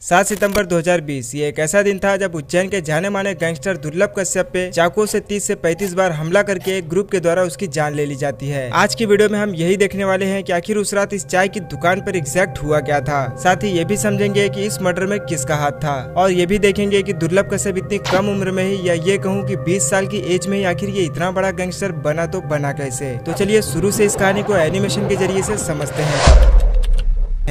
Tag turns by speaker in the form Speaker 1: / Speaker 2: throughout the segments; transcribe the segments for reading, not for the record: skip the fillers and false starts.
Speaker 1: 7 सितंबर 2020 ये एक ऐसा दिन था जब उज्जैन के जाने माने गैंगस्टर दुर्लभ कश्यप पे चाकू से 30 से 35 बार हमला करके एक ग्रुप के द्वारा उसकी जान ले ली जाती है। आज की वीडियो में हम यही देखने वाले हैं कि आखिर उस रात इस चाय की दुकान पर एग्जैक्ट हुआ क्या था। साथ ही ये भी समझेंगे कि इस मर्डर में किसका हाथ था और ये भी देखेंगे कि दुर्लभ कश्यप इतनी कम उम्र में ही या ये कहूँ कि 20 साल की एज में ही आखिर ये इतना बड़ा गैंगस्टर बना तो बना कैसे। तो चलिए शुरू से इस कहानी को एनिमेशन के जरिए से समझते हैं।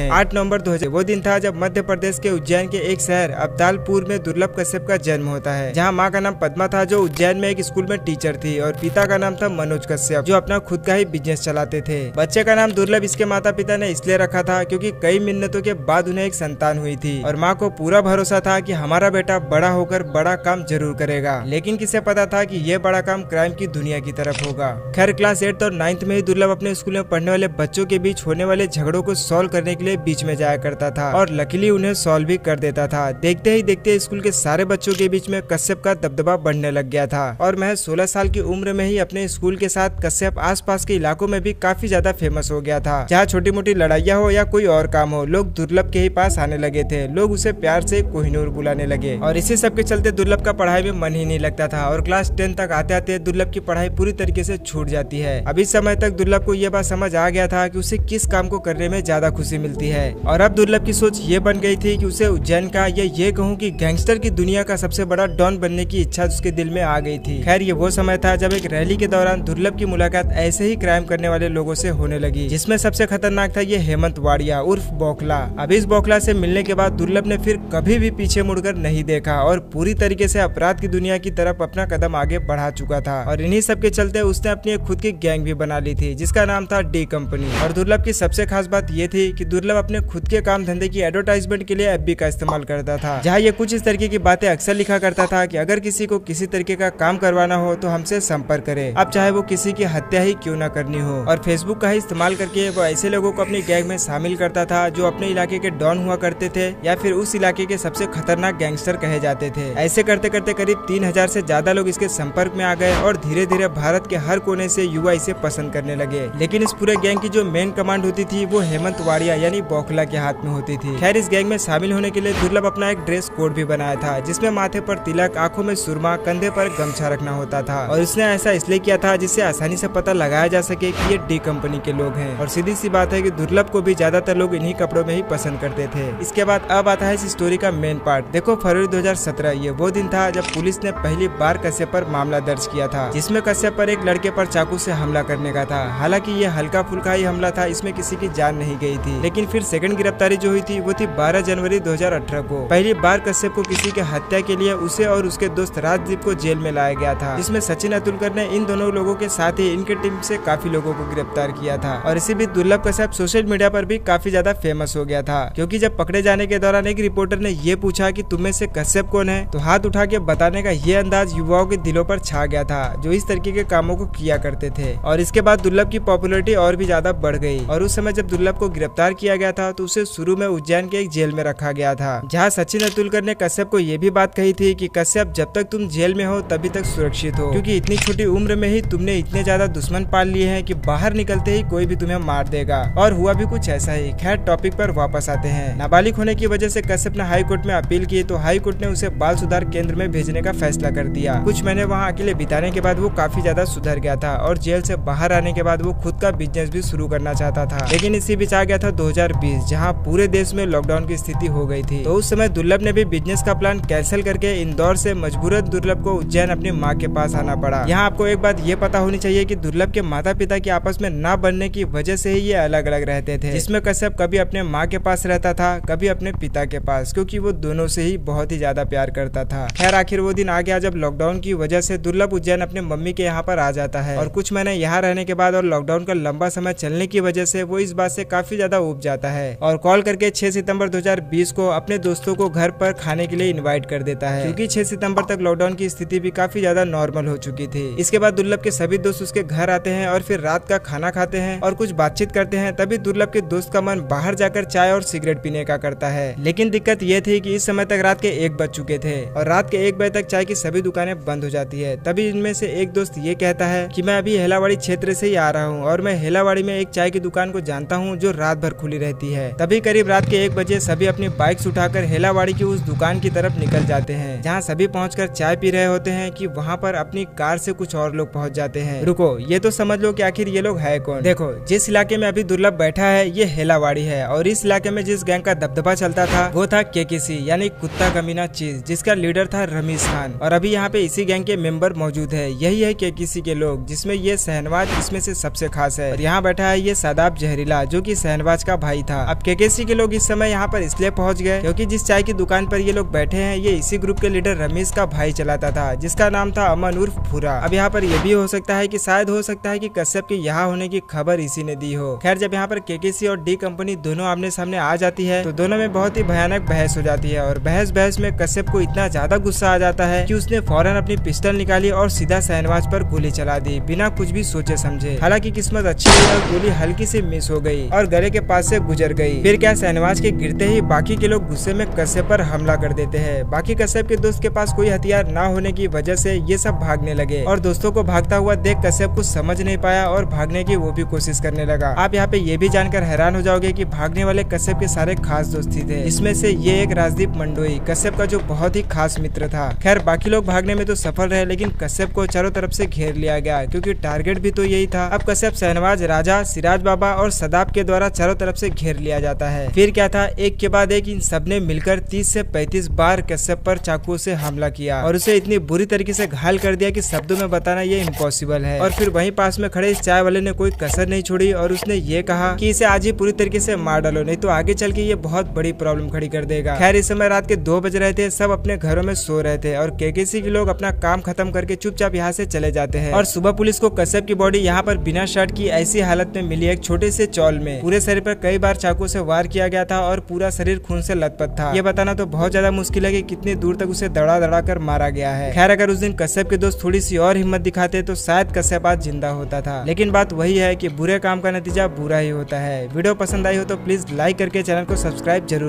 Speaker 1: 8 नवंबर 2000 वो दिन था जब मध्य प्रदेश के उज्जैन के एक शहर अब्दालपुर में दुर्लभ कश्यप का जन्म होता है, जहां मां का नाम पद्मा था जो उज्जैन में एक स्कूल में टीचर थी और पिता का नाम था मनोज कश्यप जो अपना खुद का ही बिजनेस चलाते थे। बच्चे का नाम दुर्लभ इसके माता पिता ने इसलिए रखा था क्योंकि कई मिन्नतों के बाद उन्हें एक संतान हुई थी और माँ को पूरा भरोसा था कि हमारा बेटा बड़ा होकर बड़ा काम जरूर करेगा। लेकिन किसे पता था कि ये बड़ा काम क्राइम की दुनिया की तरफ होगा। खैर क्लास 8 और 9th में ही दुर्लभ अपने स्कूल में पढ़ने वाले बच्चों के बीच होने वाले झगड़ों को सॉल्व करने के लिए बीच में जाया करता था और लकीली उन्हें सॉल्व भी कर देता था। देखते ही देखते स्कूल के सारे बच्चों के बीच में कश्यप का दबदबा बढ़ने लग गया था और महज 16 साल की उम्र में ही अपने स्कूल के साथ कश्यप आसपास के इलाकों में भी काफी ज्यादा फेमस हो गया था। जहाँ छोटी मोटी लड़ाइयाँ हो या कोई और काम हो, लोग दुर्लभ के ही पास आने लगे थे। लोग उसे प्यार से कोहिनूर बुलाने लगे और इसी सब के चलते दुर्लभ का पढ़ाई में मन ही नहीं लगता था और क्लास 10 तक आते आते दुर्लभ की पढ़ाई पूरी तरीके से छूट जाती है। अब इस समय तक दुर्लभ को यह बात समझ आ गया था कि उसे किस काम को करने में ज्यादा खुशी मिलती है और अब दुर्लभ की सोच ये बन गई थी कि उसे उज्जैन का या ये कहूँ कि गैंगस्टर की दुनिया का सबसे बड़ा डॉन बनने की इच्छा उसके दिल में आ गई थी। खैर ये वो समय था जब एक रैली के दौरान दुर्लभ की मुलाकात ऐसे ही क्राइम करने वाले लोगों से होने लगी, जिसमें सबसे खतरनाक था ये हेमंत वाड़िया उर्फ बौखला। अब इस बौखला से मिलने के बाद दुर्लभ ने फिर कभी भी पीछे मुड़कर नहीं देखा और पूरी तरीके से अपराध की दुनिया की तरफ अपना कदम आगे बढ़ा चुका था और इन्हीं सब के चलते उसने अपनी एक खुद की गैंग भी बना ली थी जिसका नाम था डी कंपनी। और दुर्लभ की सबसे खास बात ये थी कि दुर्लभ अपने खुद के काम धंधे की एडवर्टाइजमेंट के लिए एफबी का इस्तेमाल करता था, जहाँ ये कुछ इस तरीके की बातें अक्सर लिखा करता था कि अगर किसी को किसी तरीके का काम करवाना हो तो हमसे संपर्क करे, अब चाहे वो किसी की हत्या ही क्यों न करनी हो। और फेसबुक का ही इस्तेमाल करके वो ऐसे लोगों को अपनी गैंग में शामिल करता था जो अपने इलाके के डॉन हुआ करते थे या फिर उस इलाके के सबसे खतरनाक गैंगस्टर कहे जाते थे। ऐसे करते करते करीब 3000 से ज्यादा लोग इसके संपर्क में आ गए और धीरे धीरे भारत के हर कोने से युवा इसे पसंद करने लगे। लेकिन इस पूरे गैंग की जो मेन कमांड होती थी वो हेमंत वाड़िया यानी बौखला के हाथ में होती थी। खैर इस गैंग में शामिल होने के लिए दुर्लभ अपना एक ड्रेस कोड भी बनाया था जिसमें माथे पर तिलक, आंखों में सुरमा, कंधे पर गमछा रखना होता था और इसने ऐसा इसलिए किया था जिससे आसानी से पता लगाया जा सके कि ये डी कंपनी के लोग हैं। और सीधी सी बात है कि दुर्लभ को भी ज्यादातर लोग इन्हीं कपड़ों में ही पसंद करते थे। इसके बाद अब आता है इस स्टोरी का मेन पार्ट। देखो फरवरी 2017 ये वो दिन था जब पुलिस ने पहली बार कश्यप पर मामला दर्ज किया था, जिसमें कश्यप पर एक लड़के पर चाकू से हमला करने का था। हालांकि ये हल्का फुल्का ही हमला था, इसमें किसी की जान नहीं गई थी। लेकिन फिर सेकंड गिरफ्तारी जो हुई थी वो थी 12 जनवरी 2018 को। पहली बार कश्यप को किसी के हत्या के लिए उसे और उसके दोस्त राजदीप को जेल में लाया गया था, जिसमें सचिन अतुलकर ने इन दोनों लोगों के साथ ही इनके टीम से काफी लोगों को गिरफ्तार किया था। और इसी बीच दुर्लभ कश्यप सोशल मीडिया पर भी काफी ज्यादा फेमस हो गया था, क्योंकि जब पकड़े जाने के दौरान एक रिपोर्टर ने ये पूछा कि तुम में से कश्यप कौन है, तो हाथ उठा के बताने का ये अंदाज युवाओं के दिलों पर छा गया था जो इस तरीके के कामों को किया करते थे। और इसके बाद दुर्लभ की पॉपुलैरिटी और भी ज्यादा बढ़ गई और उस समय जब दुर्लभ को गिरफ्तार किया गया था तो उसे शुरू में उज्जैन के एक जेल में रखा गया था, जहाँ सचिन अतुलकर ने कश्यप को ये भी बात कही थी कि कश्यप जब तक तुम जेल में हो तभी तक सुरक्षित हो, क्योंकि इतनी छोटी उम्र में ही तुमने इतने ज्यादा दुश्मन पाल लिए हैं कि बाहर निकलते ही कोई भी तुम्हें मार देगा। और हुआ भी कुछ ऐसा ही। खैर टॉपिक पर वापस आते हैं। नाबालिग होने की वजह से कश्यप ने हाई कोर्ट में अपील की तो हाई कोर्ट ने उसे बाल सुधार केंद्र में भेजने का फैसला कर दिया। कुछ महीने वहाँ अकेले बिताने के बाद वो काफी ज्यादा सुधर गया था और जेल से बाहर आने के बाद वो खुद का बिजनेस भी शुरू करना चाहता था। लेकिन इसी बीच आ गया था 2020, जहाँ पूरे देश में लॉकडाउन की स्थिति हो गई थी। तो उस समय दुर्लभ ने भी बिजनेस का प्लान कैंसिल करके इंदौर से मजबूरन दुर्लभ को उज्जैन अपनी माँ के पास आना पड़ा। यहाँ आपको एक बात ये पता होनी चाहिए कि दुर्लभ के माता पिता की आपस में ना बनने की वजह से ही ये अलग अलग रहते थे, जिसमें कश्यप कभी अपने माँ के पास रहता था, कभी अपने पिता के पास, क्योंकि वो दोनों से ही बहुत ही ज्यादा प्यार करता था। खैर आखिर वो दिन आ गया जब लॉकडाउन की वजह से दुर्लभ उज्जैन अपने मम्मी के यहाँ पर आ जाता है और कुछ महीने यहाँ रहने के बाद और लॉकडाउन का लंबा समय चलने की वजह से वो इस बात से काफी ज्यादा ऊब जाता है और कॉल करके 6 सितंबर 2020 को अपने दोस्तों को घर पर खाने के लिए इनवाइट कर देता है, क्योंकि 6 सितंबर तक लॉकडाउन की स्थिति भी काफी ज्यादा नॉर्मल हो चुकी थी। इसके बाद दुर्लभ के सभी दोस्त उसके घर आते हैं और फिर रात का खाना खाते हैं और कुछ बातचीत करते हैं। तभी दुर्लभ के दोस्त का मन बाहर जाकर चाय और सिगरेट पीने का करता है। लेकिन दिक्कत ये थी कि इस समय तक रात के 1 बज चुके थे और रात के 1 बजे तक चाय की सभी दुकानें बंद हो जाती है। तभी इनमें से एक दोस्त ये कहता है कि मैं अभी हेलावाड़ी क्षेत्र से ही आ रहा हूँ और मैं हेलावाड़ी में एक चाय की दुकान को जानता हूँ जो रात भर खुली रहती है। तभी करीब रात के 1 बजे सभी अपनी बाइक्स उठाकर हेलावाड़ी की उस दुकान की तरफ निकल जाते हैं, जहाँ सभी पहुंचकर चाय पी रहे होते हैं कि वहाँ पर अपनी कार से कुछ और लोग पहुँच जाते हैं। रुको, ये तो समझ लो कि आखिर ये लोग है कौन। देखो, जिस इलाके में अभी दुर्लभ बैठा है ये हेलावाड़ी है, और इस इलाके में जिस गैंग का दबदबा चलता था वो था केकेसी यानी कुत्ता कमीना चीज, जिसका लीडर था रमीज खान। और अभी यहाँ पे इसी गैंग के मेंबर मौजूद है। यही है केकेसी के लोग, जिसमें ये शहनवाज इसमें से सबसे खास है। और यहाँ बैठा है ये सादाब जहरीला, जो कि शहनवाज का भाई था। अब केकेसी के लोग इस समय यहाँ पर इसलिए पहुंच गए क्योंकि जिस चाय की दुकान पर ये लोग बैठे हैं ये इसी ग्रुप के लीडर रमीज का भाई चलाता था, जिसका नाम था अमन उर्फ भूरा। अब यहाँ पर यह भी हो सकता है कि शायद हो सकता है कि कश्यप के यहाँ होने की खबर इसी ने दी हो। खैर, जब यहाँ पर केकेसी और डी कंपनी दोनों आमने सामने आ जाती है तो दोनों में बहुत ही भयानक बहस हो जाती है। और बहस में कश्यप को इतना ज्यादा गुस्सा आ जाता है कि उसने फौरन अपनी पिस्टल निकाली और सीधा शहनवाज पर गोली चला दी, बिना कुछ भी सोचे समझे। हालांकि किस्मत अच्छी हुई और गोली हल्की से मिस हो गई और गले के पास से गुजर गई। फिर क्या, शहनवाज के गिरते ही बाकी के लोग गुस्से में कश्यप पर हमला कर देते हैं। बाकी कश्यप के दोस्त के पास कोई हथियार न होने की वजह से ये सब भागने लगे, और दोस्तों को भागता हुआ देख कश्यप कुछ समझ नहीं पाया और भागने की वो भी कोशिश करने लगा। आप यहाँ पे ये भी जानकर हैरान हो जाओगे कि भागने वाले कश्यप के सारे खास दोस्त थे। इसमें से ये एक राजदीप मंडोई, कश्यप का जो बहुत ही खास मित्र था। खैर, बाकी लोग भागने में तो सफल रहे, लेकिन कश्यप को चारों तरफ से घेर लिया गया, क्योंकि टारगेट भी तो यही था। अब कश्यप शहनवाज, राजा, सिराज बाबा और सदाब के द्वारा चारों तरफ से घेर लिया जाता है। फिर क्या था, एक के बाद एक इन सबने मिलकर 30 से 35 बार कश्यप पर चाकू से हमला किया और उसे इतनी बुरी तरीके से घायल कर दिया कि शब्दों में बताना ये इम्पॉसिबल है। और फिर वहीं पास में खड़े इस चाय वाले ने कोई कसर नहीं छोड़ी और उसने ये कहा कि इसे आज ही पूरी तरीके से मार डालो, नहीं तो आगे चल के ये बहुत बड़ी प्रॉब्लम खड़ी कर देगा। खैर, इस समय रात के 2 बज रहे थे, सब अपने घरों में सो रहे थे और केकेसी के लोग अपना काम खत्म करके चुपचाप यहाँ से चले जाते हैं। और सुबह पुलिस को कश्यप की बॉडी यहाँ पर बिना शर्ट की ऐसी हालत में मिली, एक छोटे से चौल में। पूरे शरीर पर कई बार चाकू से वार किया गया था और पूरा शरीर खून से लथपथ था। ये बताना तो बहुत ज्यादा मुश्किल है कि कितनी दूर तक उसे दड़ा दड़ा कर मारा गया है। खैर, अगर उस दिन कश्यप के दोस्त थोड़ी सी और हिम्मत दिखाते तो शायद कश्यप आज जिंदा होता था। लेकिन बात वही है कि बुरे काम का नतीजा बुरा ही होता है। वीडियो पसंद आई हो तो प्लीज लाइक करके चैनल को सब्सक्राइब जरूर